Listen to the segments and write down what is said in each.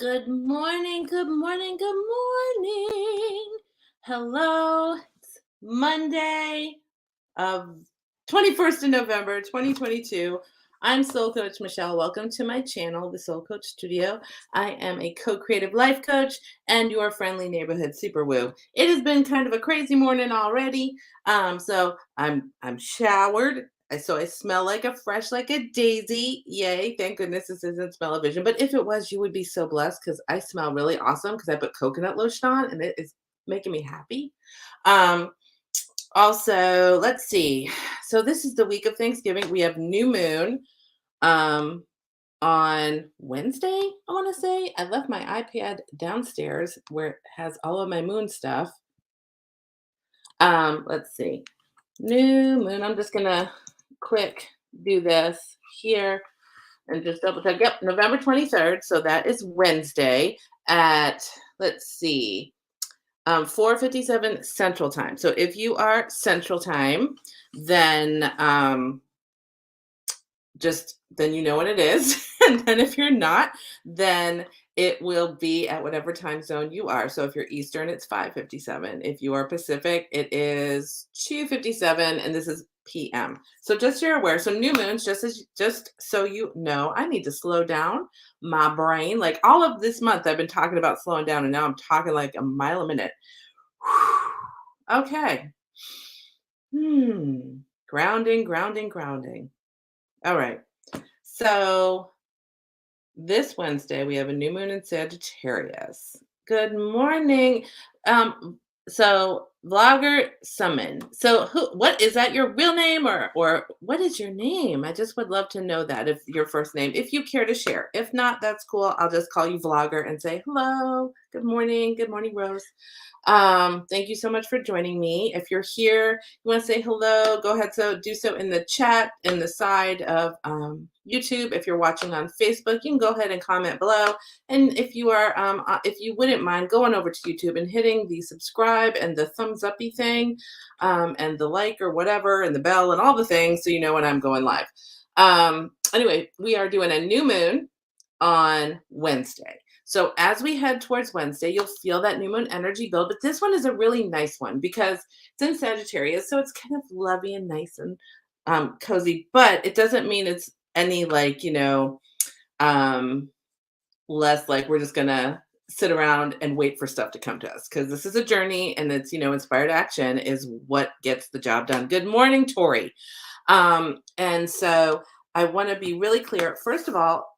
Good morning, good morning, good morning. Hello, it's Monday of 21st of November, 2022. I'm Soul Coach Michelle. Welcome to my channel, the Soul Coach Studio. I am a co-creative life coach and your friendly neighborhood super woo. It has been kind of a crazy morning already. So I'm showered. So I smell like a daisy. Yay. Thank goodness this isn't smell-o-vision. But if it was, you would be so blessed because I smell really awesome because I put coconut lotion on and it is making me happy. Um, Also, let's see. So this is the week of Thanksgiving. We have new moon um on Wednesday, I want to say. I left my iPad downstairs where it has all of my moon stuff. Let's see. New moon. I'm just gonna quick do this here and just double check. Yep, November 23rd. So that is Wednesday at, let's see, 4:57 Central Time. So if you are Central Time, then just then you know what it is. And then if you're not, then it will be at whatever time zone you are. So if you're Eastern, it's 5:57. If you are Pacific, it is 2:57, and this is PM. So just so you're aware. So new moons, just so you know, I need to slow down my brain. Like all of this month, I've been talking about slowing down, and now I'm talking like a mile a minute. Okay. Grounding, grounding, grounding. All right. So this Wednesday, we have a new moon in Sagittarius. Good morning. So vlogger summon. So what is that, your real name or what is your name? I just would love to know that, if your first name, if you care to share. If not, that's cool. I'll just call you vlogger and say hello. Good morning. Good morning, Rose. Thank you so much for joining me. If you're here, you want to say hello, go ahead, so do so in the chat in the side of YouTube. If you're watching on Facebook, you can go ahead and comment below. And if you are, if you wouldn't mind going over to YouTube and hitting the subscribe and the thumbs uppy thing, and the like or whatever, and the bell and all the things, so you know when I'm going live. Anyway, we are doing a new moon on Wednesday. So as we head towards Wednesday, you'll feel that new moon energy build. But this one is a really nice one because it's in Sagittarius, so it's kind of lovey and nice and cozy. But it doesn't mean it's any like um, less like we're just gonna sit around and wait for stuff to come to us, because this is a journey, and it's inspired action is what gets the job done. Good morning, Tori. And so I want to be really clear. First of all,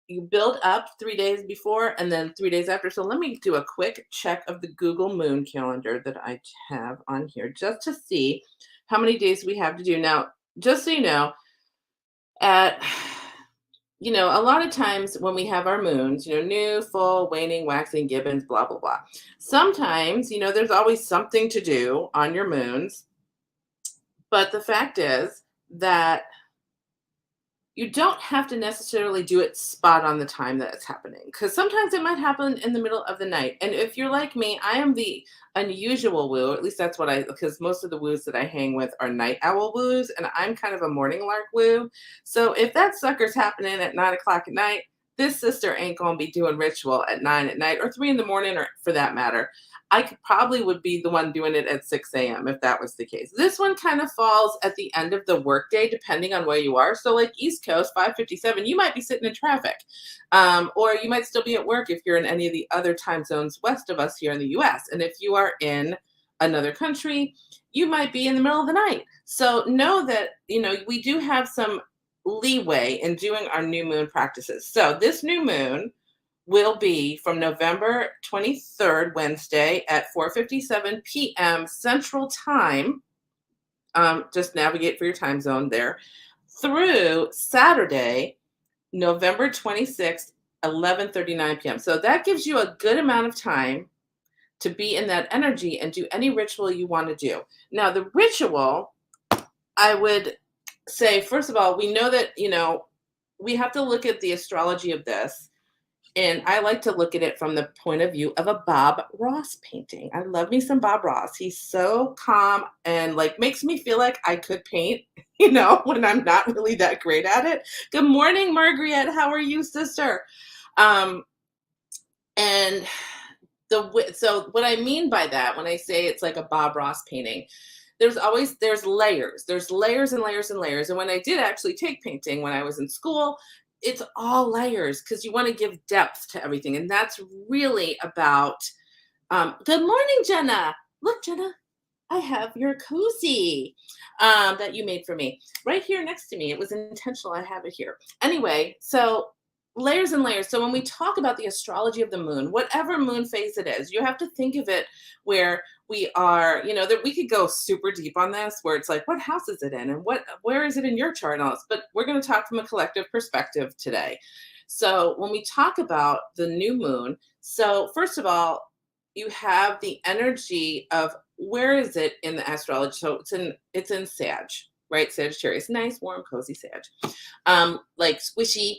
you build up 3 days before and then 3 days after. So let me do a quick check of the Google Moon calendar that I have on here just to see how many days we have to do. Now, just so you know, at a lot of times when we have our moons, new, full, waning, waxing, gibbons, blah, blah, blah. Sometimes, there's always something to do on your moons. But the fact is that you don't have to necessarily do it spot on the time that it's happening, because sometimes it might happen in the middle of the night. And if you're like me, I am the unusual woo. At least that's because most of the woos that I hang with are night owl woos, and I'm kind of a morning lark woo. So if that sucker's happening at 9 o'clock at night, this sister ain't gonna be doing ritual at 9 at night or 3 in the morning, or for that matter. Probably would be the one doing it at 6 a.m. if that was the case. This one kind of falls at the end of the workday, depending on where you are. So like East Coast, 5:57, you might be sitting in traffic. Or you might still be at work if you're in any of the other time zones west of us here in the US. And if you are in another country, you might be in the middle of the night. So know that, we do have some leeway in doing our new moon practices. So this new moon will be from November 23rd, Wednesday at 4:57 p.m. Central Time. Just navigate for your time zone there, through Saturday, November 26th, 11:39 p.m. So that gives you a good amount of time to be in that energy and do any ritual you want to do. Now, the ritual, I would say, first of all, we know that, we have to look at the astrology of this. And I like to look at it from the point of view of a Bob Ross painting. I love me some Bob Ross. He's so calm and like makes me feel like I could paint, when I'm not really that great at it. Good morning, Margaret. How are you, sister? Um, And so what I mean by that, when I say it's like a Bob Ross painting, there's layers. There's layers and layers and layers. And when I did actually take painting when I was in school, it's all layers because you want to give depth to everything. And that's really about good morning, Jenna. Look, Jenna, I have your cozy that you made for me right here next to me. It was intentional. I have it here. Anyway, so layers and layers. So when we talk about the astrology of the moon, whatever moon phase it is, you have to think of it where we are, that we could go super deep on this, where it's like, what house is it in and where is it in your chart and all this? But we're going to talk from a collective perspective today. So when we talk about the new moon, so first of all, you have the energy of where is it in the astrology? So it's in Sag, right? Sagittarius, nice, warm, cozy Sag. Like squishy,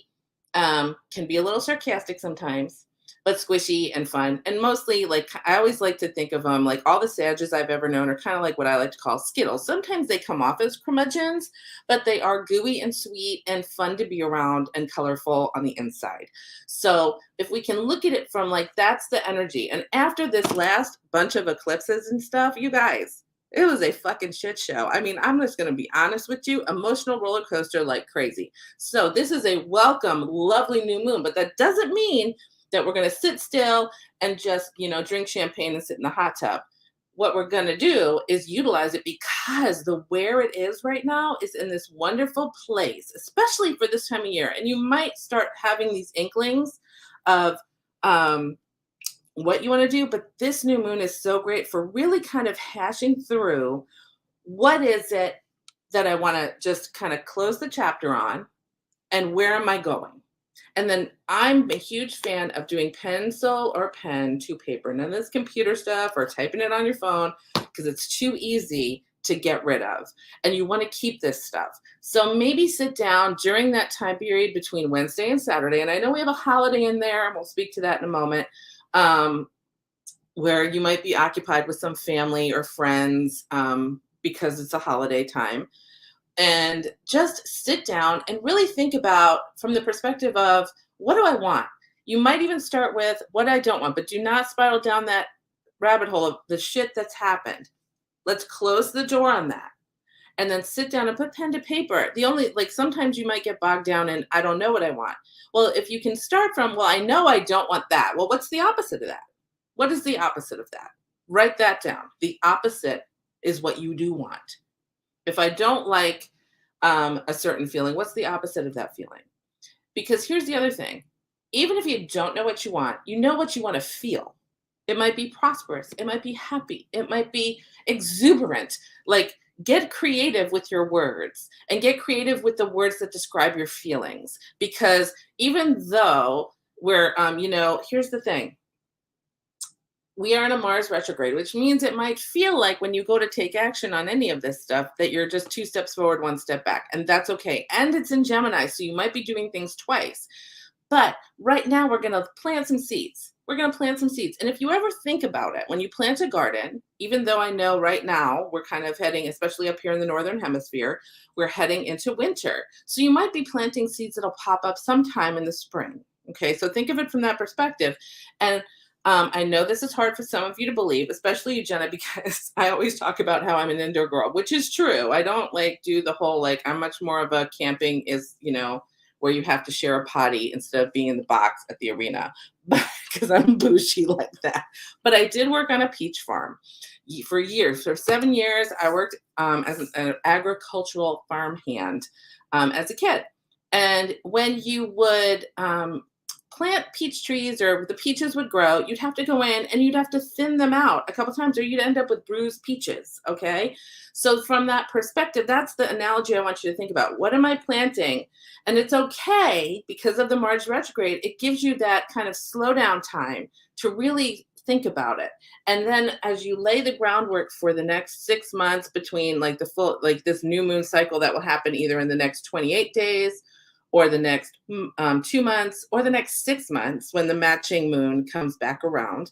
can be a little sarcastic sometimes, but squishy and fun. And mostly, like, I always like to think of them like all the Sages I've ever known are kind of like what I like to call Skittles. Sometimes they come off as curmudgeons, but they are gooey and sweet and fun to be around and colorful on the inside. So if we can look at it from like, that's the energy. And after this last bunch of eclipses and stuff, you guys, it was a fucking shit show. I mean, I'm just going to be honest with you, emotional roller coaster like crazy. So this is a welcome, lovely new moon, but that doesn't mean that we're going to sit still and just, drink champagne and sit in the hot tub. What we're going to do is utilize it because the where it is right now is in this wonderful place, especially for this time of year. And you might start having these inklings of what you want to do, but this new moon is so great for really kind of hashing through what is it that I want to just kind of close the chapter on and where am I going? And then I'm a huge fan of doing pencil or pen to paper. None of this computer stuff or typing it on your phone because it's too easy to get rid of. And you want to keep this stuff. So maybe sit down during that time period between Wednesday and Saturday. And I know we have a holiday in there, and we'll speak to that in a moment, where you might be occupied with some family or friends because it's a holiday time. And just sit down and really think about from the perspective of what do I want? You might even start with what I don't want, but do not spiral down that rabbit hole of the shit that's happened. Let's close the door on that and then sit down and put pen to paper. Sometimes you might get bogged down in, I don't know what I want. Well, if you can start from, well, I know I don't want that. Well, what's the opposite of that? What is the opposite of that? Write that down. The opposite is what you do want. If I don't like a certain feeling, what's the opposite of that feeling? Because here's the other thing. Even if you don't know what you want, you know what you want to feel. It might be prosperous. It might be happy. It might be exuberant. Like, get creative with your words and get creative with the words that describe your feelings. Because even though here's the thing. We are in a Mars retrograde, which means it might feel like when you go to take action on any of this stuff that you're just 2 steps forward, 1 step back. And that's okay. And it's in Gemini, so you might be doing things twice. But right now we're going to plant some seeds. We're going to plant some seeds. And if you ever think about it, when you plant a garden, even though I know right now we're kind of heading, especially up here in the Northern Hemisphere, we're heading into winter. So you might be planting seeds that'll pop up sometime in the spring. Okay, so think of it from that perspective. And I know this is hard for some of you to believe, especially you, Jenna, because I always talk about how I'm an indoor girl, which is true. I don't do the whole, I'm much more of a camping is, where you have to share a potty instead of being in the box at the arena, because I'm bougie like that. But I did work on a peach farm for years. For 7 years, I worked as an agricultural farm hand as a kid. And when you would plant peach trees or the peaches would grow, you'd have to go in and you'd have to thin them out a couple times or you'd end up with bruised peaches, okay? So from that perspective, that's the analogy I want you to think about. What am I planting? And it's okay because of the Mars retrograde, it gives you that kind of slow down time to really think about it. And then as you lay the groundwork for the next 6 months between this new moon cycle that will happen either in the next 28 days or the next 2 months, or the next 6 months when the matching moon comes back around.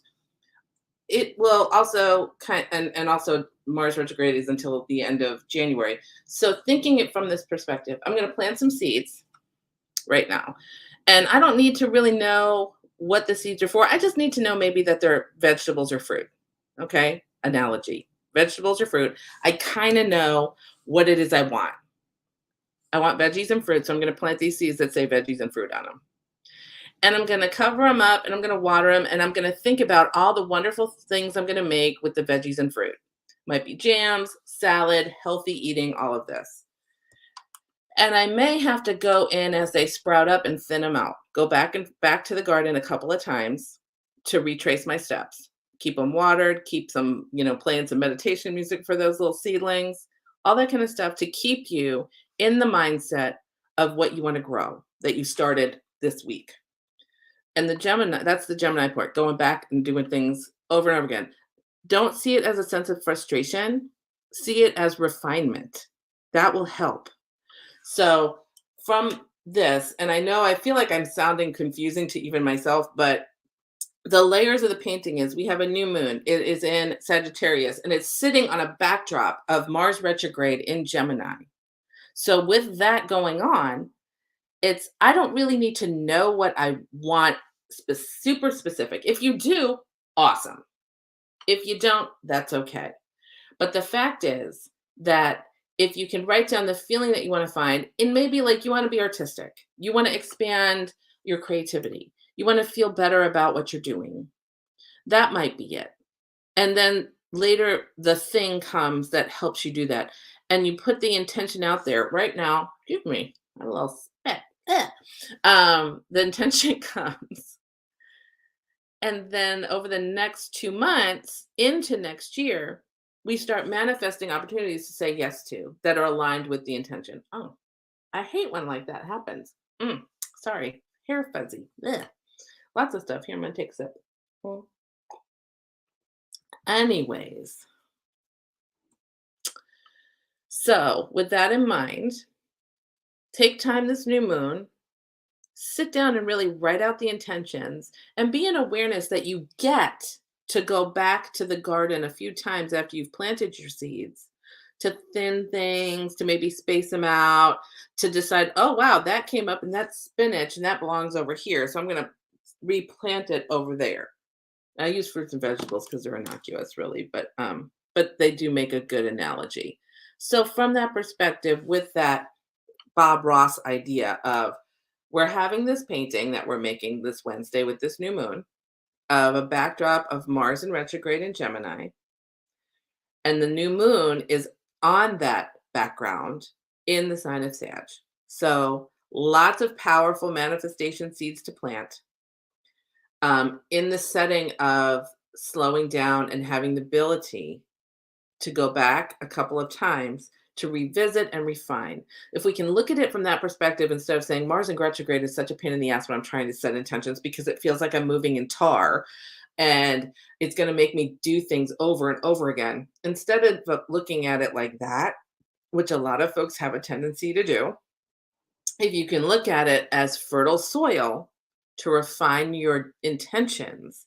It will also and also Mars retrograde is until the end of January. So thinking it from this perspective, I'm going to plant some seeds right now. And I don't need to really know what the seeds are for. I just need to know maybe that they're vegetables or fruit. Okay. Analogy, vegetables or fruit. I kind of know what it is I want. I want veggies and fruit. So I'm going to plant these seeds that say veggies and fruit on them. And I'm going to cover them up and I'm going to water them. And I'm going to think about all the wonderful things I'm going to make with the veggies and fruit. Might be jams, salad, healthy eating, all of this. And I may have to go in as they sprout up and thin them out. Go back to the garden a couple of times to retrace my steps. Keep them watered, keep some, playing some meditation music for those little seedlings, all that kind of stuff to keep you in the mindset of what you want to grow that you started this week. And that's the Gemini part, going back and doing things over and over again. Don't see it as a sense of frustration. See it as refinement. That will help. So from this, and I feel like I'm sounding confusing to even myself, but the layers of the painting is we have a new moon. It is in Sagittarius, and it's sitting on a backdrop of Mars retrograde in Gemini. So with that going on, I don't really need to know what I want super specific. If you do, awesome. If you don't, that's okay. But the fact is that if you can write down the feeling that you want to find, and maybe like you want to be artistic, you want to expand your creativity, you want to feel better about what you're doing, that might be it. And then later, the thing comes that helps you do that. And you put the intention out there right now. Excuse me, a little spit. The intention comes. And then over the next 2 months into next year, we start manifesting opportunities to say yes to that are aligned with the intention. Oh, I hate when like that happens. Sorry, hair fuzzy. Ugh. Lots of stuff. Here, I'm going to take a sip. Anyways, so with that in mind, take time this new moon, sit down and really write out the intentions and be in awareness that you get to go back to the garden a few times after you've planted your seeds to thin things, to maybe space them out, to decide, oh, wow, that came up and that's spinach and that belongs over here. So I'm going to replant it over there. I use fruits and vegetables because they're innocuous, really, but they do make a good analogy. So from that perspective, with that Bob Ross idea of we're having this painting that we're making this Wednesday with this new moon of a backdrop of Mars in retrograde in Gemini, and the new moon is on that background in the sign of Sag. So lots of powerful manifestation seeds to plant. In the setting of slowing down and having the ability to go back a couple of times to revisit and refine. If we can look at it from that perspective, instead of saying Mars in retrograde is such a pain in the ass when I'm trying to set intentions because it feels like I'm moving in tar and it's going to make me do things over and over again. Instead of looking at it like that, which a lot of folks have a tendency to do, if you can look at it as fertile soil to refine your intentions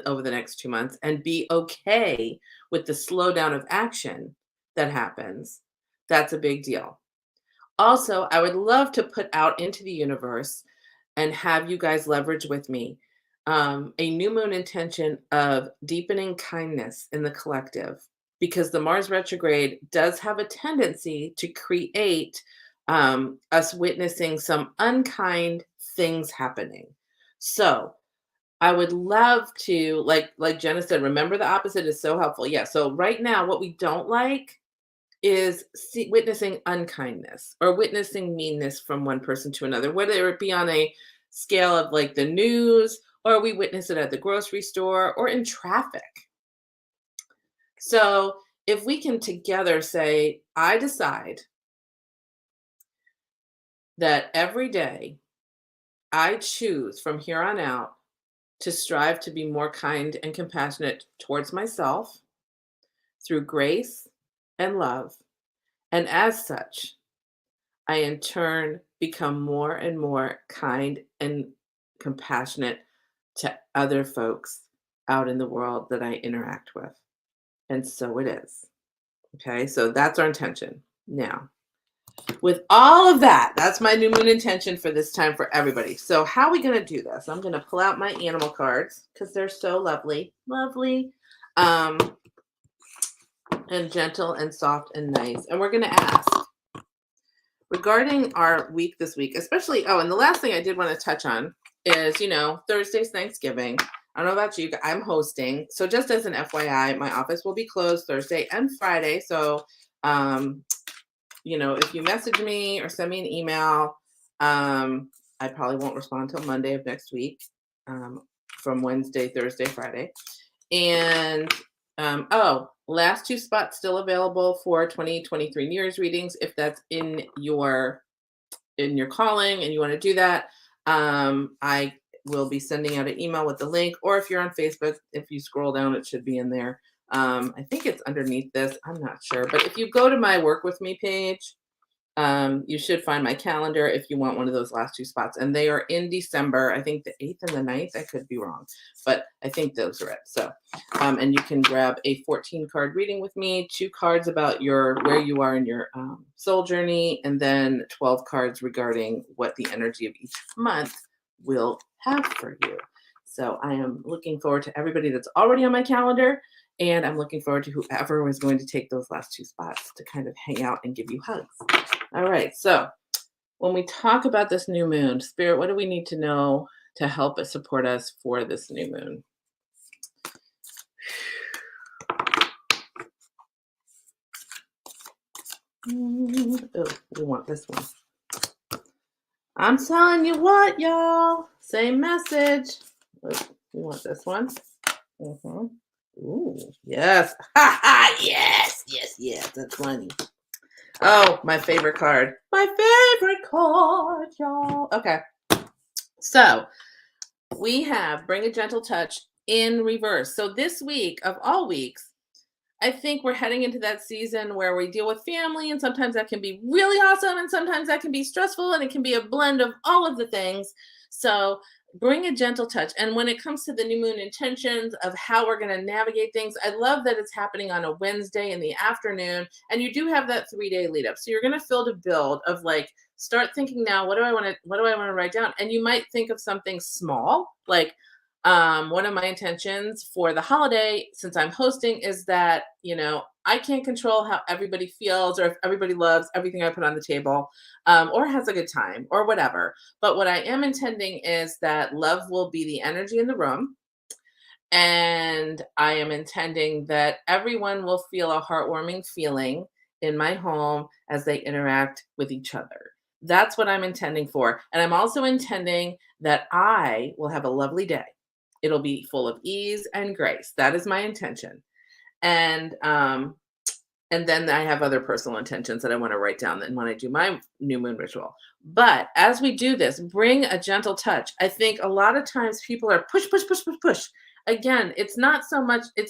over the next 2 months and be okay with the slowdown of action that happens, that's a big deal. Also, I would love to put out into the universe and have you guys leverage with me a new moon intention of deepening kindness in the collective, because the Mars retrograde does have a tendency to create us witnessing some unkind things happening. So I would love to, like Jenna said, remember the opposite is so helpful. Yeah. So right now, what we don't like is witnessing unkindness or witnessing meanness from one person to another, whether it be on a scale of like the news, or we witness it at the grocery store or in traffic. So if we can together say, I decide that every day I choose from here on out to strive to be more kind and compassionate towards myself through grace and love. And as such, I in turn become more and more kind and compassionate to other folks out in the world that I interact with. And so it is. Okay, so that's our intention. Now, with all of that, that's my new moon intention for this time for everybody. So how are we going to do this? I'm going to pull out my animal cards because they're so lovely, lovely, and gentle and soft and nice. And we're going to ask regarding our week this week, especially, and the last thing I did want to touch on is, Thursday's Thanksgiving. I don't know about you, I'm hosting. So just as an FYI, my office will be closed Thursday and Friday. So, if you message me or send me an email, I probably won't respond until Monday of next week, from Wednesday, Thursday, Friday. And last 2 spots still available for 2023 New Year's readings. If that's in your calling and you want to do that, I will be sending out an email with the link. Or if you're on Facebook, if you scroll down, it should be in there. I think it's underneath this. I'm not sure. But if you go to my Work With Me page, you should find my calendar if you want one of those last 2 spots. And they are in December. I think the 8th and the 9th. I could be wrong, but I think those are it. So, and you can grab a 14-card reading with me, 2 cards about where you are in your soul journey, and then 12 cards regarding what the energy of each month will have for you. So I am looking forward to everybody that's already on my calendar. And I'm looking forward to whoever was going to take those last 2 spots to kind of hang out and give you hugs. All right. So when we talk about this new moon, Spirit, what do we need to know to help us support us for this new moon? Oh, we want this one. I'm telling you what, y'all. Same message. Oh, we want this one. Mm-hmm. Ooh, yes. Ha ha, yes. That's funny. Oh, my favorite card. My favorite card, y'all. Okay. So we have Bring a Gentle Touch in reverse. So this week, of all weeks, I think we're heading into that season where we deal with family, and sometimes that can be really awesome, and sometimes that can be stressful, and it can be a blend of all of the things. So bring a gentle touch. And when it comes to the new moon intentions of how we're going to navigate things, I love that it's happening on a Wednesday in the afternoon, and you do have that 3-day lead up. So you're going to feel the build of start thinking now, what do I want to write down? And you might think of something small, like one of my intentions for the holiday, since I'm hosting, is that, I can't control how everybody feels or if everybody loves everything I put on the table, or has a good time or whatever. But what I am intending is that love will be the energy in the room. And I am intending that everyone will feel a heartwarming feeling in my home as they interact with each other. That's what I'm intending for. And I'm also intending that I will have a lovely day. It'll be full of ease and grace. That is my intention. And then I have other personal intentions that I want to write down then when I do my new moon ritual. But as we do this, bring a gentle touch. I think a lot of times people are push, push, push, push, push. Again, it's not so much the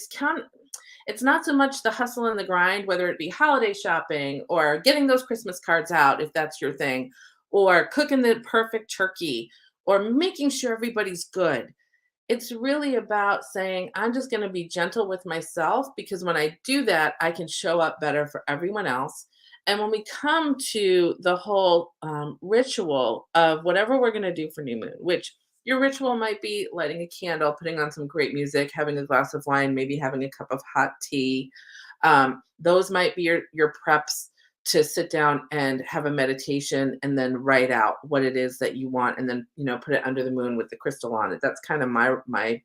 hustle and the grind, whether it be holiday shopping or getting those Christmas cards out, if that's your thing, or cooking the perfect turkey, or making sure everybody's good. It's really about saying, I'm just going to be gentle with myself, because when I do that, I can show up better for everyone else. And when we come to the whole ritual of whatever we're going to do for new moon, which your ritual might be lighting a candle, putting on some great music, having a glass of wine, maybe having a cup of hot tea. Those might be your preps to sit down and have a meditation and then write out what it is that you want, and then put it under the moon with the crystal on it. That's kind of my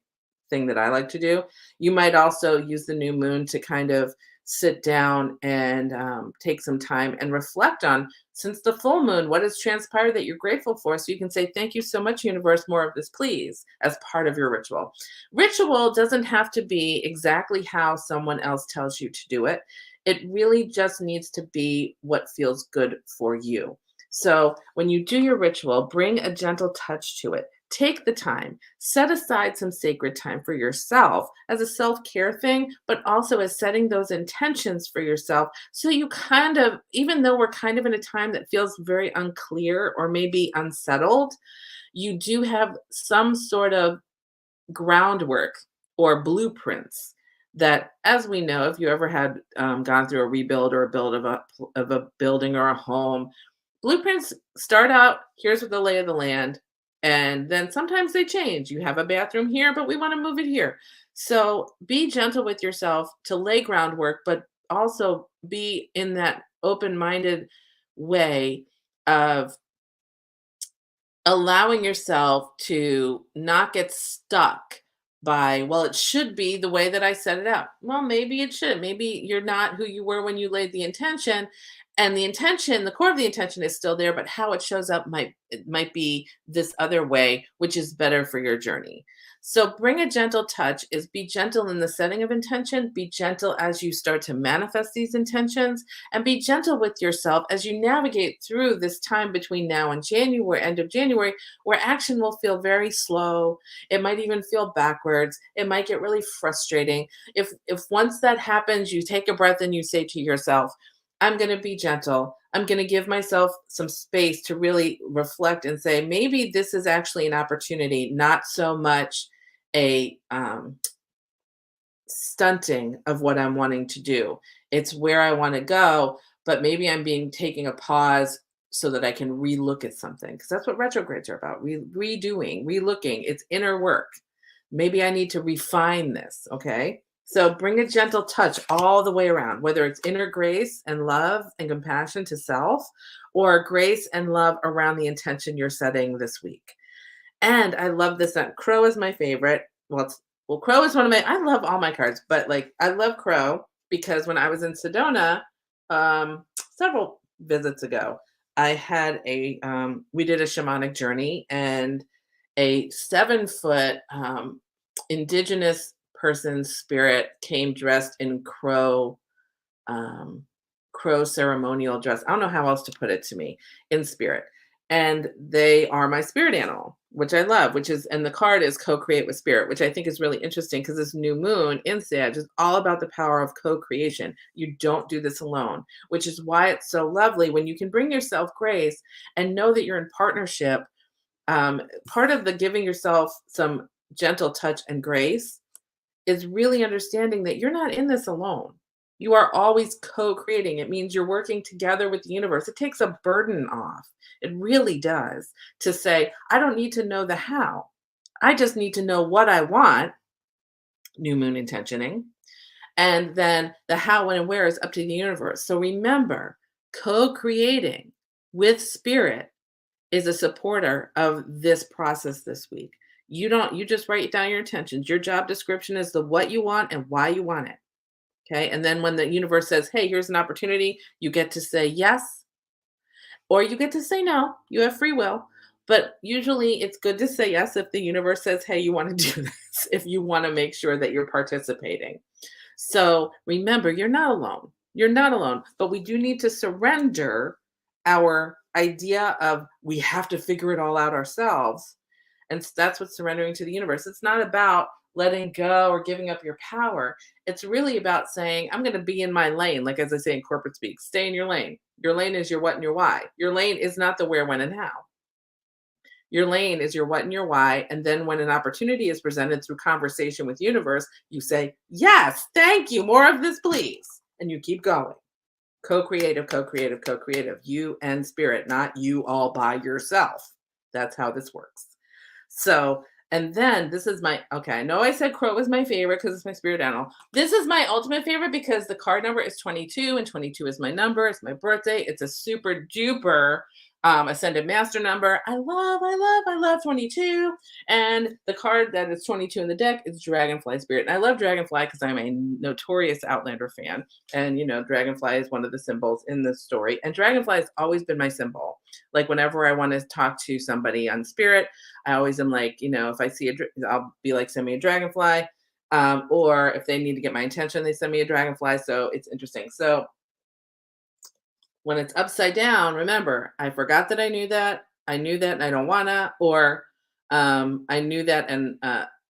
thing that I like to do. You might also use the new moon to kind of sit down and take some time and reflect on, since the full moon, what has transpired that you're grateful for, so you can say, thank you so much, universe, more of this please, as part of your ritual. Ritual doesn't have to be exactly how someone else tells you to do it. It really just needs to be what feels good for you. So when you do your ritual, bring a gentle touch to it. Take the time, set aside some sacred time for yourself as a self-care thing, but also as setting those intentions for yourself. So you kind of, even though we're kind of in a time that feels very unclear or maybe unsettled, you do have some sort of groundwork or blueprints that, as we know, if you ever had gone through a rebuild or a build of a building or a home, blueprints start out, here's what the lay of the land, and then sometimes they change. You have a bathroom here, but we want to move it here. So be gentle with yourself to lay groundwork, but also be in that open-minded way of allowing yourself to not get stuck by, well, it should be the way that I set it up. Well, maybe it should. Maybe you're not who you were when you laid the intention, and the intention, the core of the intention is still there, but how it shows up might be this other way, which is better for your journey. So bring a gentle touch is be gentle in the setting of intention, be gentle as you start to manifest these intentions, and be gentle with yourself as you navigate through this time between now and January, end of January, where action will feel very slow. It might even feel backwards. It might get really frustrating. If once that happens, you take a breath and you say to yourself, I'm going to be gentle. I'm going to give myself some space to really reflect and say, maybe this is actually an opportunity, not so much a stunting of what I'm wanting to do. It's where I want to go, but maybe I'm being taking a pause so that I can relook at something, because that's what retrogrades are about. Redoing, relooking. It's inner work. Maybe I need to refine this. Okay. So bring a gentle touch all the way around, whether it's inner grace and love and compassion to self, or grace and love around the intention you're setting this week. And I love this. Crow is my favorite. Crow is one of my. I love all my cards, but like I love Crow because when I was in Sedona, several visits ago, I had we did a shamanic journey, and a 7-foot indigenous person's spirit came dressed in crow ceremonial dress. I don't know how else to put it to me in spirit. And they are my spirit animal, which I love, and the card is co-create with spirit, which I think is really interesting because this new moon in Sag is all about the power of co-creation. You don't do this alone, which is why it's so lovely when you can bring yourself grace and know that you're in partnership. Part of the giving yourself some gentle touch and grace is really understanding that you're not in this alone. You are always co-creating. It means you're working together with the universe. It takes a burden off. It really does, to say, I don't need to know the how. I just need to know what I want, new moon intentioning, and then the how, when, and where is up to the universe. So remember, co-creating with spirit is a supporter of this process this week. You just write down your intentions. Your job description is the what you want and why you want it. Okay. And then when the universe says, hey, here's an opportunity, you get to say yes, or you get to say no. You have free will. But usually it's good to say yes if the universe says, hey, you want to do this, if you want to make sure that you're participating. So remember, you're not alone. You're not alone. But we do need to surrender our idea of we have to figure it all out ourselves. And that's what surrendering to the universe. It's not about letting go or giving up your power. It's really about saying, I'm going to be in my lane. Like, as I say in corporate speak, stay in your lane. Your lane is your what and your why. Your lane is not the where, when, and how. Your lane is your what and your why. And then when an opportunity is presented through conversation with universe, you say, yes, thank you. More of this, please. And you keep going. Co-creative, co-creative, co-creative. You and spirit, not you all by yourself. That's how this works. So, and then this is I know I said crow was my favorite because it's my spirit animal. This is my ultimate favorite because the card number is 22, and 22 is my number. It's my birthday. It's a super duper ascended master number. I love 22. And the card that is 22 in the deck is Dragonfly Spirit. And I love Dragonfly because I'm a notorious Outlander fan. And, Dragonfly is one of the symbols in this story. And Dragonfly has always been my symbol. Like, whenever I want to talk to somebody on spirit, I always am like, if I see I'll be like, send me a dragonfly. Or if they need to get my attention, they send me a dragonfly. So it's interesting. So when it's upside down, remember, I forgot that I knew that. I knew that and I don't wanna, or I knew that and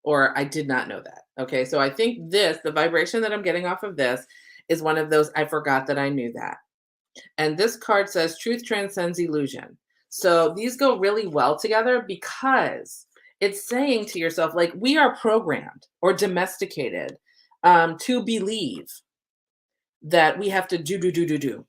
or I did not know that. Okay. So I think the vibration that I'm getting off of this is one of those, I forgot that I knew that. And this card says truth transcends illusion. So these go really well together because it's saying to yourself, like, we are programmed or domesticated to believe that we have to do.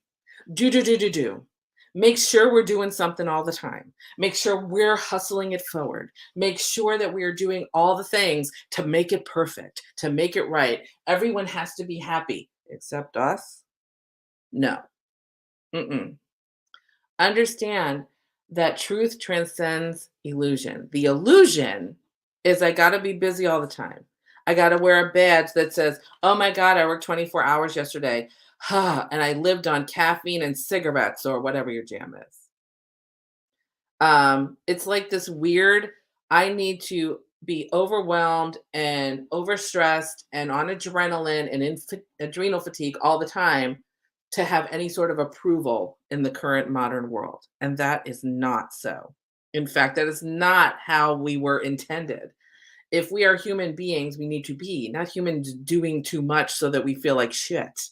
Make sure we're doing something all the time. Make sure we're hustling it forward. Make sure that we are doing all the things to make it perfect, to make it right. Everyone has to be happy except us. No. Mm-mm. Understand that truth transcends illusion. The illusion is I got to be busy all the time. I got to wear a badge that says, oh my God, I worked 24 hours yesterday. And I lived on caffeine and cigarettes or whatever your jam is. It's like this weird, I need to be overwhelmed and overstressed and on adrenaline and in adrenal fatigue all the time to have any sort of approval in the current modern world. And that is not so. In fact, that is not how we were intended. If we are human beings, we need to be, not humans doing too much so that we feel like shit.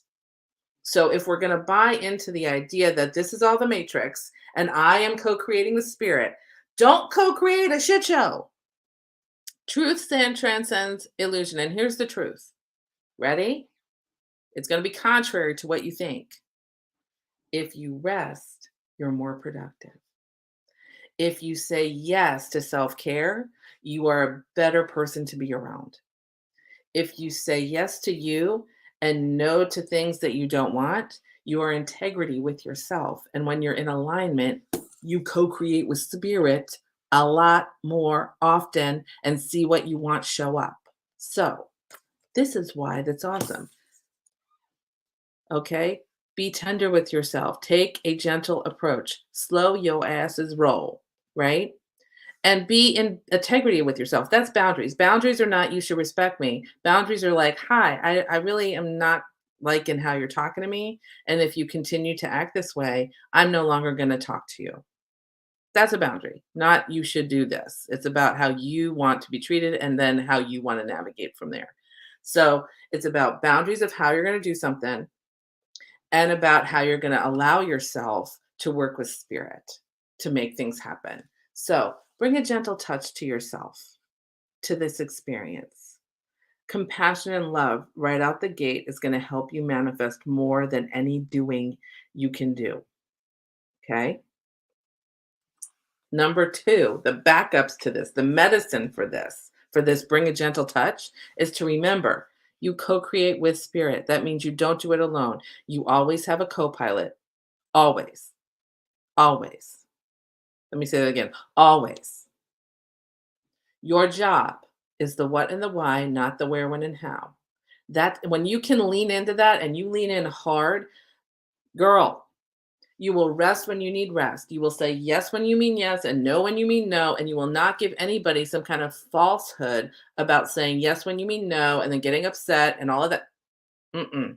So if we're going to buy into the idea that this is all the matrix and I am co-creating the spirit, don't co-create a shit show. Truth then transcends illusion. And here's the truth. Ready? It's going to be contrary to what you think. If you rest, you're more productive. If you say yes to self-care, you are a better person to be around. If you say yes to you and no to things that you don't want, you are integrity with yourself. And when you're in alignment, you co-create with spirit a lot more often and see what you want show up. So this is why that's awesome. Okay? Be tender with yourself. Take a gentle approach. Slow your asses roll, right? And be in integrity with yourself. That's boundaries. Boundaries are not, you should respect me. Boundaries are like, hi, I really am not liking how you're talking to me. And if you continue to act this way, I'm no longer going to talk to you. That's a boundary, not you should do this. It's about how you want to be treated and then how you want to navigate from there. So it's about boundaries of how you're going to do something and about how you're going to allow yourself to work with spirit to make things happen. So bring a gentle touch to yourself, to this experience. Compassion and love right out the gate is going to help you manifest more than any doing you can do. Okay. Number two, the backups to this, the medicine for this bring a gentle touch is to remember you co-create with spirit. That means you don't do it alone. You always have a co-pilot. Always. Always. Let me say that again. Always. Your job is the what and the why, not the where, when, and how. That when you can lean into that and you lean in hard, girl, you will rest when you need rest. You will say yes when you mean yes and no when you mean no. And you will not give anybody some kind of falsehood about saying yes when you mean no and then getting upset and all of that. Mm-mm.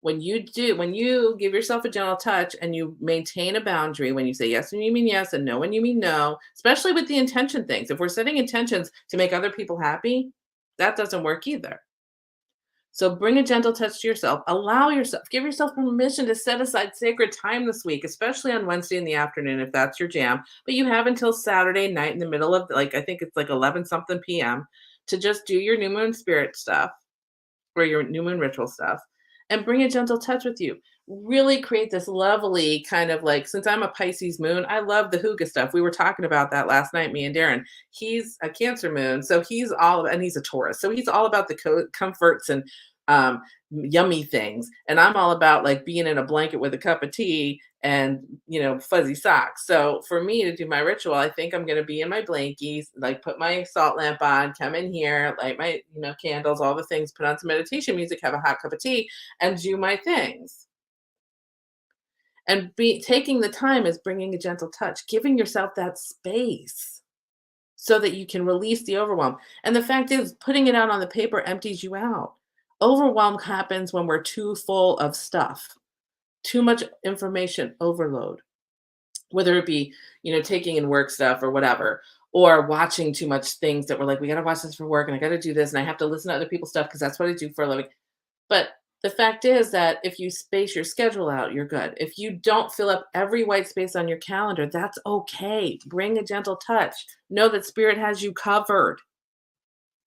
When you give yourself a gentle touch and you maintain a boundary, when you say yes when you mean yes and no when you mean no, especially with the intention things. If we're setting intentions to make other people happy, that doesn't work either. So bring a gentle touch to yourself. Allow yourself, give yourself permission to set aside sacred time this week, especially on Wednesday in the afternoon if that's your jam. But you have until Saturday night in the middle of like I think it's like 11 something p.m. to just do your new moon spirit stuff or your new moon ritual stuff and bring a gentle touch with you. Really create this lovely kind of like, since I'm a Pisces moon, I love the hygge stuff. We were talking about that last night, me and Darren. He's a Cancer moon, so and he's a Taurus. So he's all about the comforts and yummy things. And I'm all about like being in a blanket with a cup of tea and, fuzzy socks. So for me to do my ritual, I think I'm going to be in my blankies, like put my salt lamp on, come in here, light my, candles, all the things, put on some meditation music, have a hot cup of tea and do my things. And taking the time is bringing a gentle touch, giving yourself that space so that you can release the overwhelm. And the fact is, putting it out on the paper empties you out. Overwhelm happens when we're too full of stuff, too much information overload, whether it be, taking in work stuff or whatever, or watching too much things that we're like, we got to watch this for work and I got to do this and I have to listen to other people's stuff because that's what I do for a living. But the fact is that if you space your schedule out, you're good. If you don't fill up every white space on your calendar, that's okay. Bring a gentle touch. Know that spirit has you covered.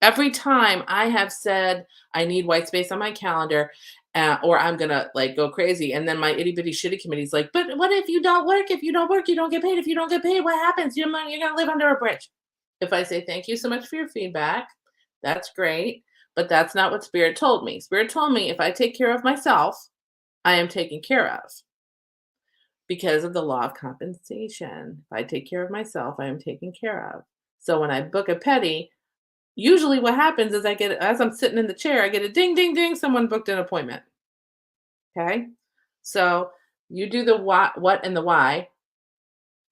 Every time I have said I need white space on my calendar, or I'm gonna like go crazy, and then my itty bitty shitty committee's like, but what if you don't work? If you don't work, you don't get paid. If you don't get paid, what happens? You're gonna live under a bridge. If I say thank you so much for your feedback, that's great, but that's not what Spirit told me. Spirit told me if I take care of myself, I am taken care of because of the law of compensation. If I take care of myself, I am taken care of. So when I book a petty, usually what happens is as I'm sitting in the chair, I get a ding, ding, ding, someone booked an appointment. Okay. So you do the what and the why,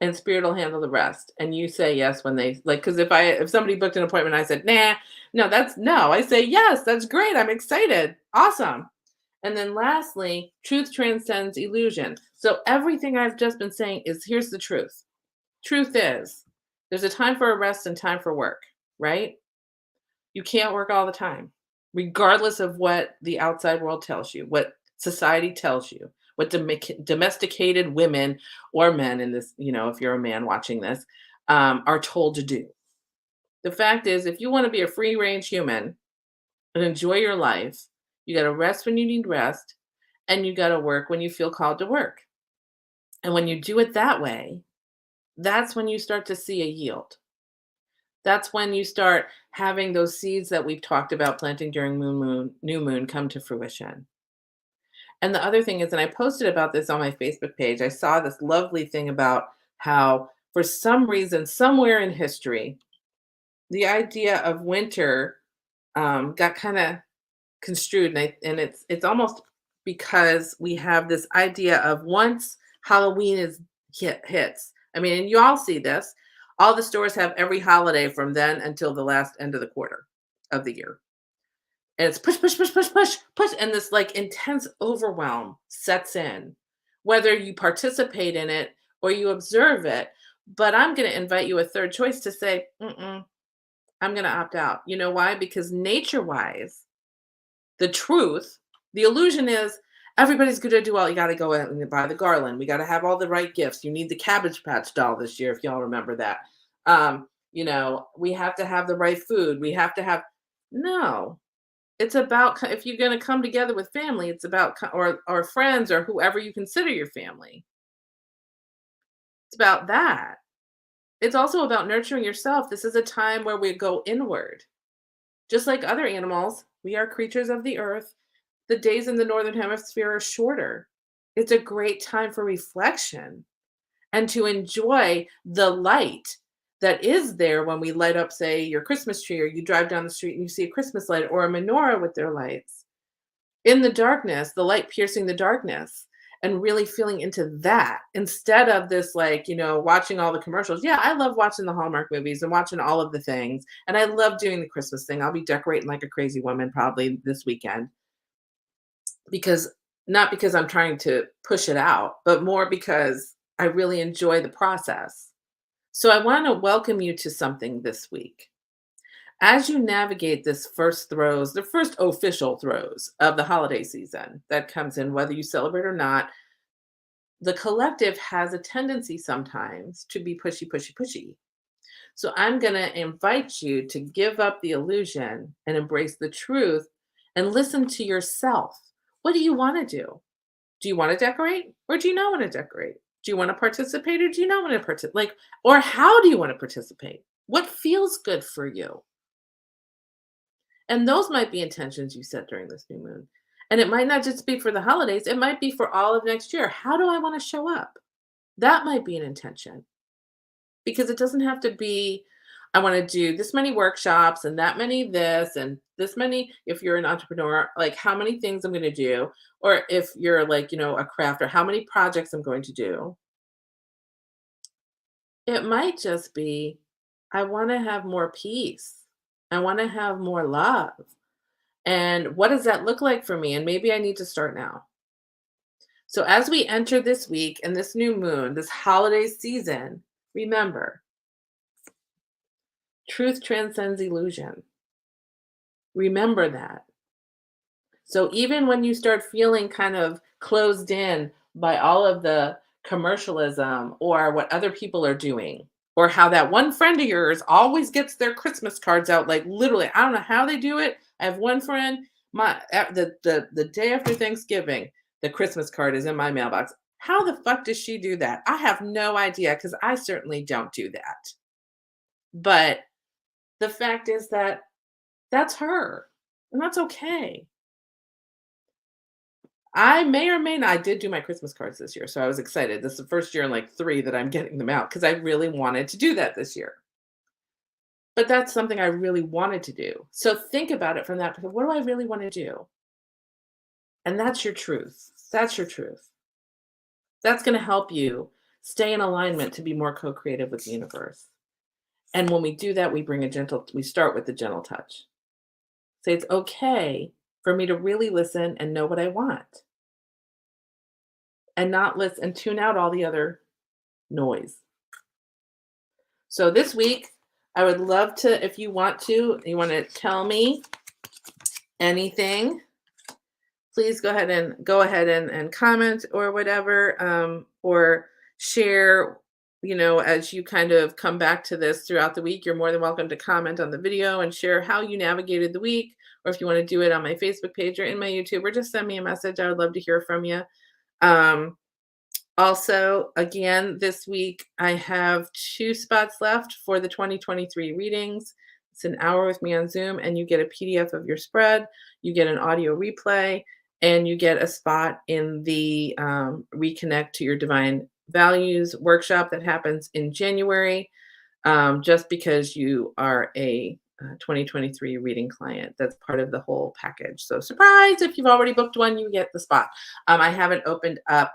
and spirit will handle the rest. And you say yes when they like, because if somebody booked an appointment, I said, nah, no, that's no. I say, yes, that's great. I'm excited. Awesome. And then lastly, truth transcends illusion. So everything I've just been saying is here's the truth. Truth is there's a time for a rest and time for work, right? You can't work all the time, regardless of what the outside world tells you, what society tells you, what domesticated women or men in this, if you're a man watching this, are told to do. The fact is, if you want to be a free range human and enjoy your life, you got to rest when you need rest and you got to work when you feel called to work. And when you do it that way, that's when you start to see a yield. That's when you start having those seeds that we've talked about planting during new moon come to fruition. And the other thing is, and I posted about this on my Facebook page, I saw this lovely thing about how, for some reason, somewhere in history, the idea of winter got kind of construed, and it's almost because we have this idea of once Halloween hits. I mean, and you all see this. All the stores have every holiday from then until the last end of the quarter of the year. And it's push, push, push, push, push, push. And this like intense overwhelm sets in, whether you participate in it or you observe it. But I'm going to invite you a third choice to say, I'm going to opt out. You know why? Because nature wise, the truth, the illusion is everybody's going to do all. You got to go out and buy the garland. We got to have all the right gifts. You need the Cabbage Patch doll this year, if y'all remember that. We have to have the right food. We have to have, no, it's about, if you're going to come together with family, it's about, or friends or whoever you consider your family. It's about that. It's also about nurturing yourself. This is a time where we go inward. Just like other animals, we are creatures of the earth. The days in the Northern Hemisphere are shorter. It's a great time for reflection and to enjoy the light that is there when we light up, say, your Christmas tree, or you drive down the street and you see a Christmas light or a menorah with their lights. In the darkness, the light piercing the darkness, and really feeling into that instead of this, watching all the commercials. Yeah, I love watching the Hallmark movies and watching all of the things. And I love doing the Christmas thing. I'll be decorating like a crazy woman probably this weekend. Not because I'm trying to push it out, but more because I really enjoy the process. So I want to welcome you to something this week. As you navigate the first official throes of the holiday season that comes in, whether you celebrate or not, the collective has a tendency sometimes to be pushy, pushy, pushy. So I'm going to invite you to give up the illusion and embrace the truth and listen to yourself. What do you want to do? Do you want to decorate or do you not want to decorate? Do you want to participate or do you not want to participate? Or how do you want to participate? What feels good for you? And those might be intentions you set during this new moon. And it might not just be for the holidays, it might be for all of next year. How do I want to show up? That might be an intention. Because it doesn't have to be, I want to do this many workshops and that many this and this many, if you're an entrepreneur, like how many things I'm going to do. Or if you're like, a crafter, how many projects I'm going to do. It might just be, I want to have more peace. I want to have more love. And what does that look like for me? And maybe I need to start now. So as we enter this week and this new moon, this holiday season, remember, truth transcends illusion. Remember that. So even when you start feeling kind of closed in by all of the commercialism or what other people are doing, Or how that one friend of yours always gets their Christmas cards out, like literally, I don't know how they do it. I have one friend, the day after Thanksgiving, the Christmas card is in my mailbox. How the fuck does she do that? I have no idea because I certainly don't do that. But the fact is that that's her, and that's okay. I may or may not I did do my Christmas cards this year, so I was excited. This is the first year in, like, 3 that I'm getting them out because I really wanted to do that this year. But that's something I really wanted to do. So think about it from that perspective. What do I really wanna do? And that's your truth. That's your truth. That's gonna help you stay in alignment to be more co-creative with the universe. And when we do that, we start with the gentle touch. Say, "It's okay for me to really listen and know what I want, and not listen and tune out all the other noise." So this week, I would love to, if you want to tell me anything, please go ahead and comment or whatever, or share, as you kind of come back to this throughout the week. You're more than welcome to comment on the video and share how you navigated the week, or if you want to do it on my Facebook page or in my YouTube, or just send me a message. I would love to hear from you. Um, Also, again, this week I have 2 spots left for the 2023 readings. It's an hour with me on Zoom, and you get a PDF of your spread, you get an audio replay, and you get a spot in the Reconnect to Your Divine Values workshop that happens in January, just because you are a 2023 reading client. That's part of the whole package. So, surprise, if you've already booked one, you get the spot. I haven't opened up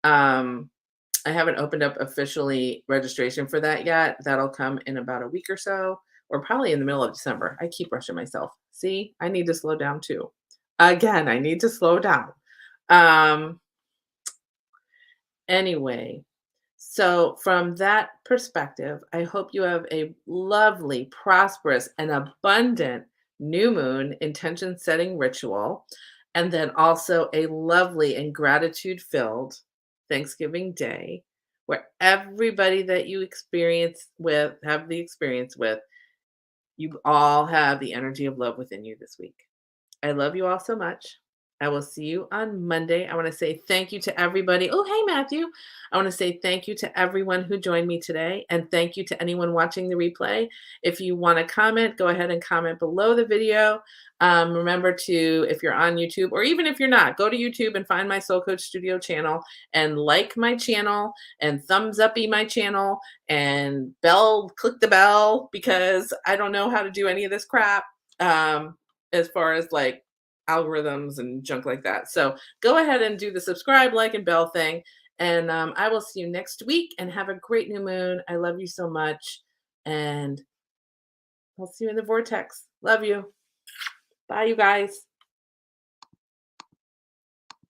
um, I haven't opened up officially registration for that yet. That'll come in about a week or so, or probably in the middle of December. I keep rushing myself. See, I need to slow down too. Again, I need to slow down. Um, anyway, so from that perspective, I hope you have a lovely, prosperous, and abundant new moon intention setting ritual, and then also a lovely and gratitude filled Thanksgiving Day, where everybody that you have the experience with, you all have the energy of love within you this week. I love you all so much. I will see you on Monday. I want to say thank you to everybody. Oh, hey, Matthew. I want to say thank you to everyone who joined me today. And thank you to anyone watching the replay. If you want to comment, go ahead and comment below the video. Remember to, if you're on YouTube, or even if you're not, go to YouTube and find my Soul Coach Studio channel and like my channel and thumbs up my channel and click the bell, because I don't know how to do any of this crap. As far as like algorithms and junk like that. So go ahead and do the subscribe, like, and bell thing. And I will see you next week, and have a great new moon. I love you so much. And I'll see you in the vortex. Love you. Bye, you guys.